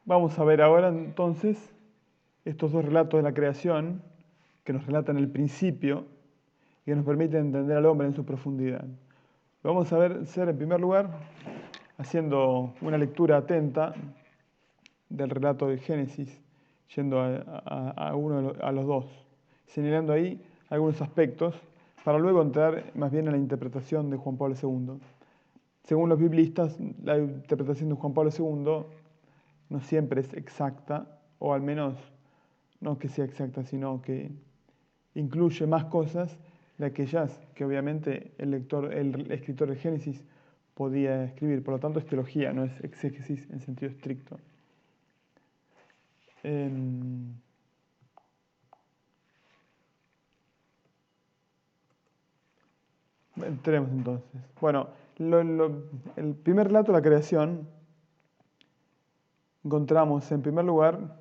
Vamos a ver ahora entonces estos dos relatos de la creación que nos relatan el principio y que nos permiten entender al hombre en su profundidad. Lo vamos a hacer en primer lugar haciendo una lectura atenta del relato de Génesis, yendo a los dos, señalando ahí algunos aspectos para luego entrar más bien en la interpretación de Juan Pablo II. Según los biblistas, la interpretación de Juan Pablo II no siempre es exacta, o al menos no que sea exacta, sino que incluye más cosas de aquellas que obviamente el escritor de Génesis podía escribir. Por lo tanto, es teología, no es exégesis en sentido estricto. Entremos entonces. Bueno, el primer relato de la creación encontramos en primer lugar,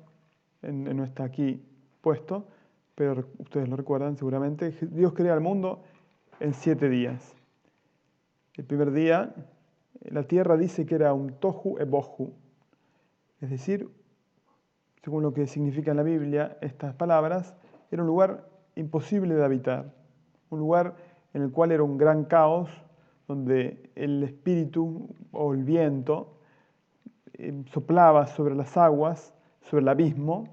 no está aquí puesto, pero ustedes lo recuerdan seguramente, Dios crea el mundo en 7 días. El primer día, la tierra dice que era un tohu e bohu, es decir, según lo que significa en la Biblia estas palabras, era un lugar imposible de habitar, un lugar en el cual era un gran caos, donde el espíritu o el viento soplaba sobre las aguas, sobre el abismo,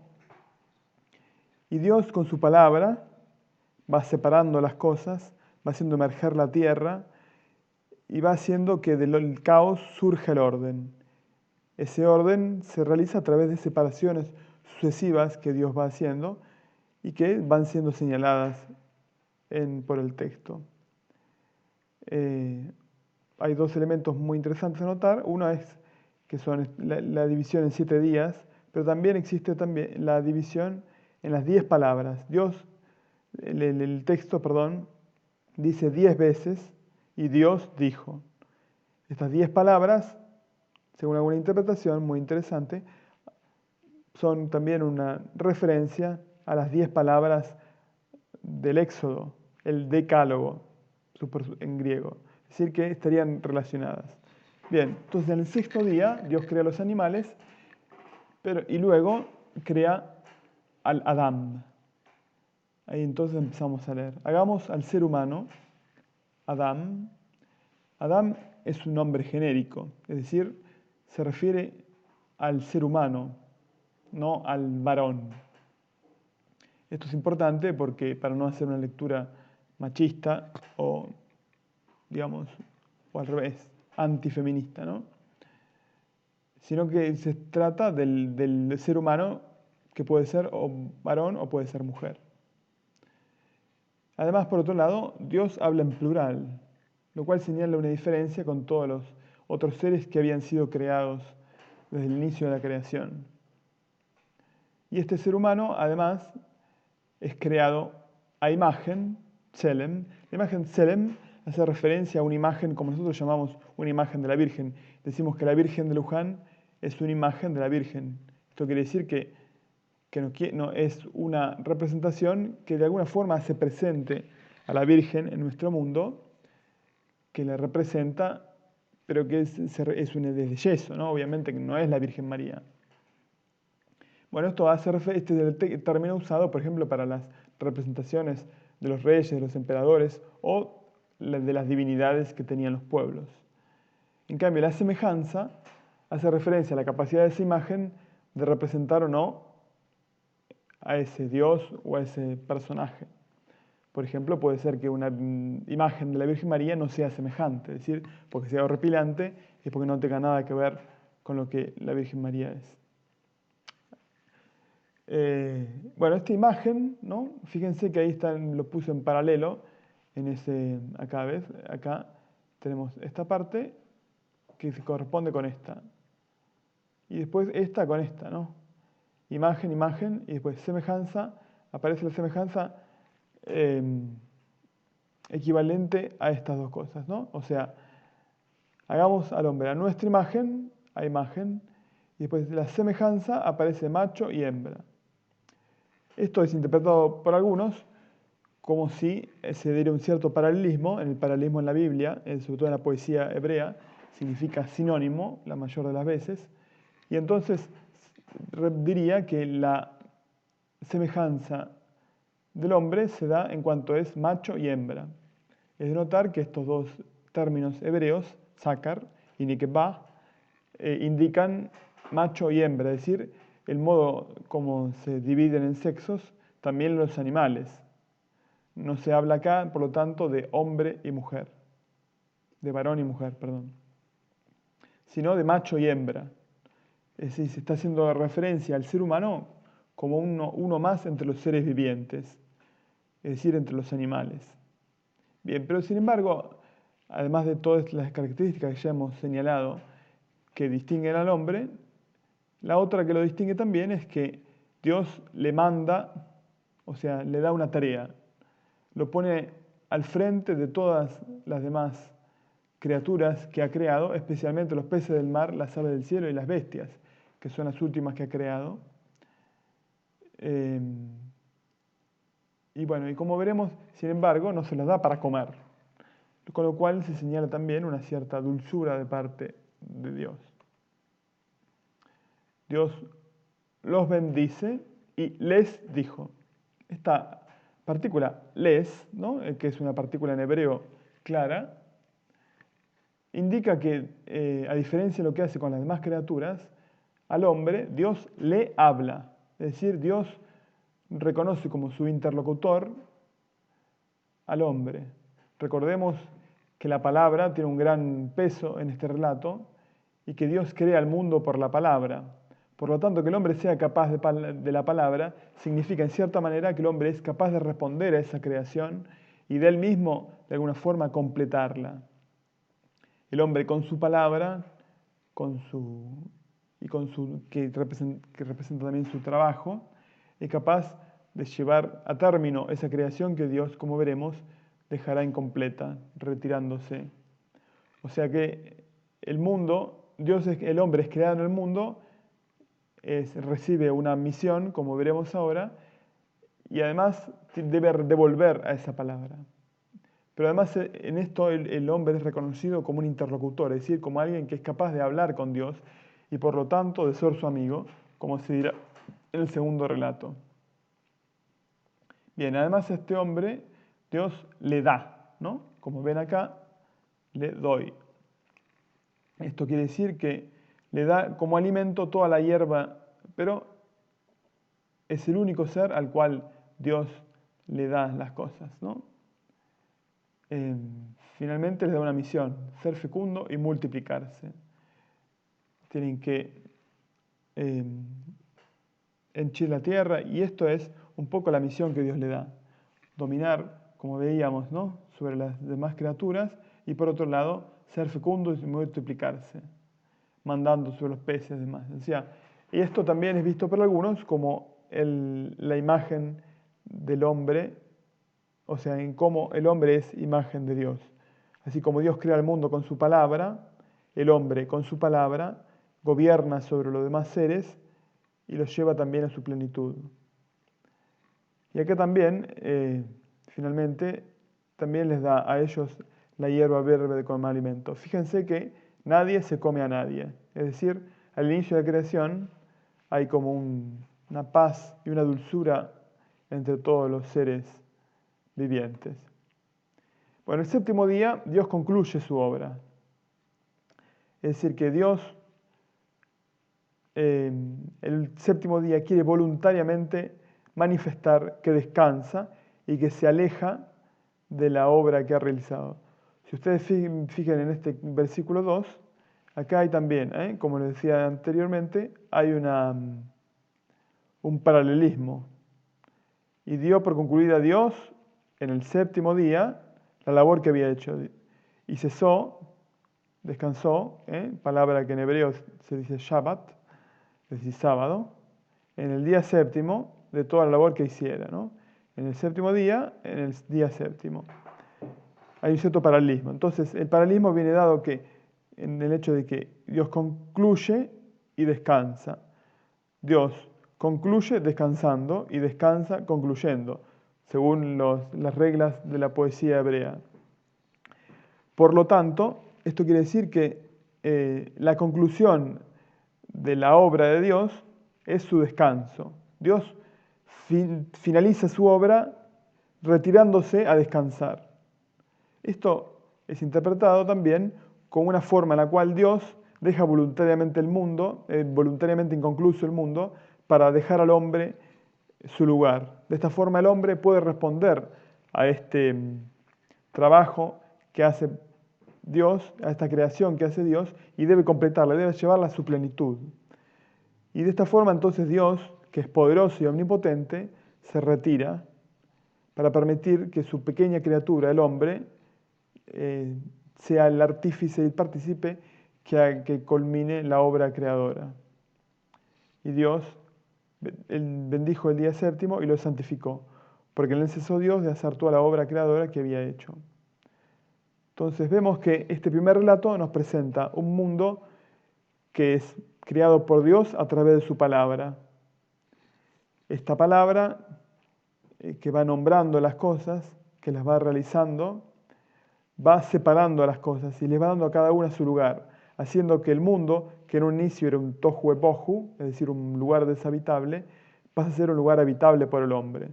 y Dios con su palabra va separando las cosas, va haciendo emerger la tierra y va haciendo que del caos surja el orden. Ese orden se realiza a través de separaciones sucesivas que Dios va haciendo y que van siendo señaladas por el texto. Hay dos elementos muy interesantes a notar. Uno es que son la división en 7 días, pero también existe la división en las 10 palabras. El texto, dice 10 veces y Dios dijo. Estas 10 palabras, según alguna interpretación muy interesante, son también una referencia a las 10 palabras del Éxodo, el decálogo en griego. Es decir, que estarían relacionadas. Bien, entonces en el 6.º día Dios crea los animales y luego crea al Adán. Ahí entonces empezamos a leer. Hagamos al ser humano, Adán. Adán es un nombre genérico, es decir, se refiere al ser humano, no al varón. Esto es importante porque para no hacer una lectura machista o, digamos, o al revés, antifeminista, ¿no? Sino que se trata del ser humano que puede ser o varón o puede ser mujer. Además, por otro lado, Dios habla en plural, lo cual señala una diferencia con todos los otros seres que habían sido creados desde el inicio de la creación. Y este ser humano, además, es creado a imagen, Tselem. La imagen Tselem hace referencia a una imagen, como nosotros llamamos una imagen de la Virgen. Decimos que la Virgen de Luján es una imagen de la Virgen. Esto quiere decir que no, es una representación que de alguna forma hace presente a la Virgen en nuestro mundo, que la representa, pero que es una de yeso, ¿no? Obviamente que no es la Virgen María. Bueno, este es el término usado, por ejemplo, para las representaciones de los reyes, de los emperadores o de las divinidades que tenían los pueblos. En cambio, la semejanza hace referencia a la capacidad de esa imagen de representar o no a ese Dios o a ese personaje. Por ejemplo, puede ser que una imagen de la Virgen María no sea semejante, es decir, porque sea horripilante y porque no tenga nada que ver con lo que la Virgen María es. Bueno, esta imagen, ¿no? Fíjense que ahí lo puse en paralelo, acá, ¿ves? Acá tenemos esta parte que se corresponde con esta. Y después esta con esta, ¿no? Imagen, imagen, y después semejanza, aparece la semejanza equivalente a estas dos cosas, ¿no? O sea, hagamos al hombre a nuestra imagen, a imagen, y después la semejanza aparece macho y hembra. Esto es interpretado por algunos como si se diera un cierto paralelismo. El paralelismo en la Biblia, sobre todo en la poesía hebrea, significa sinónimo la mayor de las veces. Y entonces diría que la semejanza del hombre se da en cuanto es macho y hembra. Es de notar que estos dos términos hebreos, zakar y nekebah, indican macho y hembra, es decir, el modo como se dividen en sexos también los animales. No se habla acá, por lo tanto, de hombre y mujer, de varón y mujer, perdón, sino de macho y hembra. Es decir, se está haciendo referencia al ser humano como uno más entre los seres vivientes, es decir, entre los animales. Bien, pero sin embargo, además de todas las características que ya hemos señalado que distinguen al hombre, la otra que lo distingue también es que Dios le manda, o sea, le da una tarea, lo pone al frente de todas las demás criaturas que ha creado, especialmente los peces del mar, las aves del cielo y las bestias, que son las últimas que ha creado. Y bueno, y como veremos, sin embargo, no se las da para comer, con lo cual se señala también una cierta dulzura de parte de Dios. Dios los bendice y les dijo. Esta partícula les, ¿no? Que es una partícula en hebreo clara, indica que, a diferencia de lo que hace con las demás criaturas, al hombre Dios le habla. Es decir, Dios reconoce como su interlocutor al hombre. Recordemos que la palabra tiene un gran peso en este relato y que Dios crea el mundo por la palabra. Por lo tanto, que el hombre sea capaz de la palabra significa en cierta manera que el hombre es capaz de responder a esa creación y de él mismo, de alguna forma, completarla. El hombre con su palabra que representa también su trabajo, es capaz de llevar a término esa creación que Dios, como veremos, dejará incompleta, retirándose. O sea que el mundo, el hombre es creado en el mundo, recibe una misión, como veremos ahora, y además debe devolver a esa palabra. Pero además en esto el hombre es reconocido como un interlocutor, es decir, como alguien que es capaz de hablar con Dios y por lo tanto de ser su amigo, como se dirá en el segundo relato. Bien, además a este hombre Dios le da, ¿no? Como ven acá, le doy. Esto quiere decir que le da como alimento toda la hierba, pero es el único ser al cual Dios le da las cosas, ¿no? Finalmente les da una misión, ser fecundo y multiplicarse. Tienen que henchir la tierra y esto es un poco la misión que Dios le da. Dominar, como veíamos, ¿no?, sobre las demás criaturas y por otro lado, ser fecundos y multiplicarse, mandando sobre los peces y demás. O sea, y esto también es visto por algunos como la imagen del hombre, o sea, en cómo el hombre es imagen de Dios. Así como Dios crea el mundo con su palabra, el hombre con su palabra gobierna sobre los demás seres y los lleva también a su plenitud. Y acá también, finalmente, también les da a ellos la hierba verde como alimento. Fíjense que nadie se come a nadie. Es decir, al inicio de la creación hay como una paz y una dulzura entre todos los seres vivientes. Bueno, el séptimo día Dios concluye su obra. Es decir, que Dios el séptimo día quiere voluntariamente manifestar que descansa y que se aleja de la obra que ha realizado. Si ustedes fijan en este versículo 2, acá hay también, como les decía anteriormente, hay un paralelismo. Y dio por concluida Dios en el séptimo día la labor que había hecho. Y cesó, descansó, palabra que en hebreo se dice Shabbat, es decir, sábado, en el día séptimo de toda la labor que hiciera, ¿no? En el séptimo día, en el día séptimo. Hay un cierto paralelismo. Entonces, el paralelismo viene dado que en el hecho de que Dios concluye y descansa. Dios concluye descansando y descansa concluyendo, según las reglas de la poesía hebrea. Por lo tanto, esto quiere decir que la conclusión de la obra de Dios es su descanso. Dios finaliza su obra retirándose a descansar. Esto es interpretado también como una forma en la cual Dios deja voluntariamente el mundo, voluntariamente inconcluso el mundo, para dejar al hombre su lugar. De esta forma el hombre puede responder a este trabajo que hace Dios, a esta creación que hace Dios, y debe completarla, debe llevarla a su plenitud. Y de esta forma entonces Dios, que es poderoso y omnipotente, se retira para permitir que su pequeña criatura, el hombre, sea el artífice y participe que culmine la obra creadora. Y Dios bendijo el día séptimo y lo santificó, porque en él cesó Dios de hacer toda la obra creadora que había hecho. Entonces vemos que este primer relato nos presenta un mundo que es creado por Dios a través de su palabra. Esta palabra que va nombrando las cosas, que las va realizando, va separando las cosas y les va dando a cada una su lugar, haciendo que el mundo, que en un inicio era un tohu bohu, es decir, un lugar deshabitable, pasa a ser un lugar habitable por el hombre.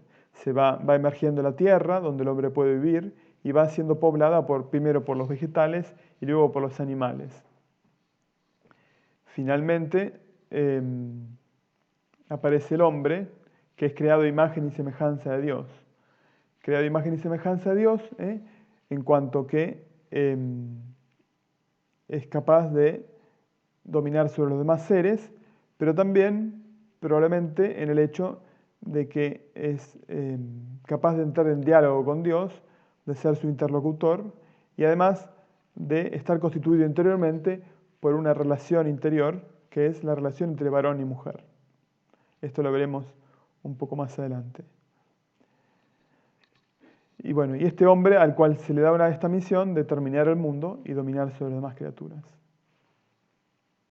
Va emergiendo la tierra, donde el hombre puede vivir, y va siendo poblada primero por los vegetales y luego por los animales. Finalmente, aparece el hombre, que es creado a imagen y semejanza de Dios. Creado a imagen y semejanza de Dios, en cuanto que es capaz de dominar sobre los demás seres, pero también probablemente en el hecho de que es capaz de entrar en diálogo con Dios, de ser su interlocutor y además de estar constituido interiormente por una relación interior que es la relación entre varón y mujer. Esto lo veremos un poco más adelante. Y bueno, y este hombre al cual se le da esta misión de terminar el mundo y dominar sobre las demás criaturas.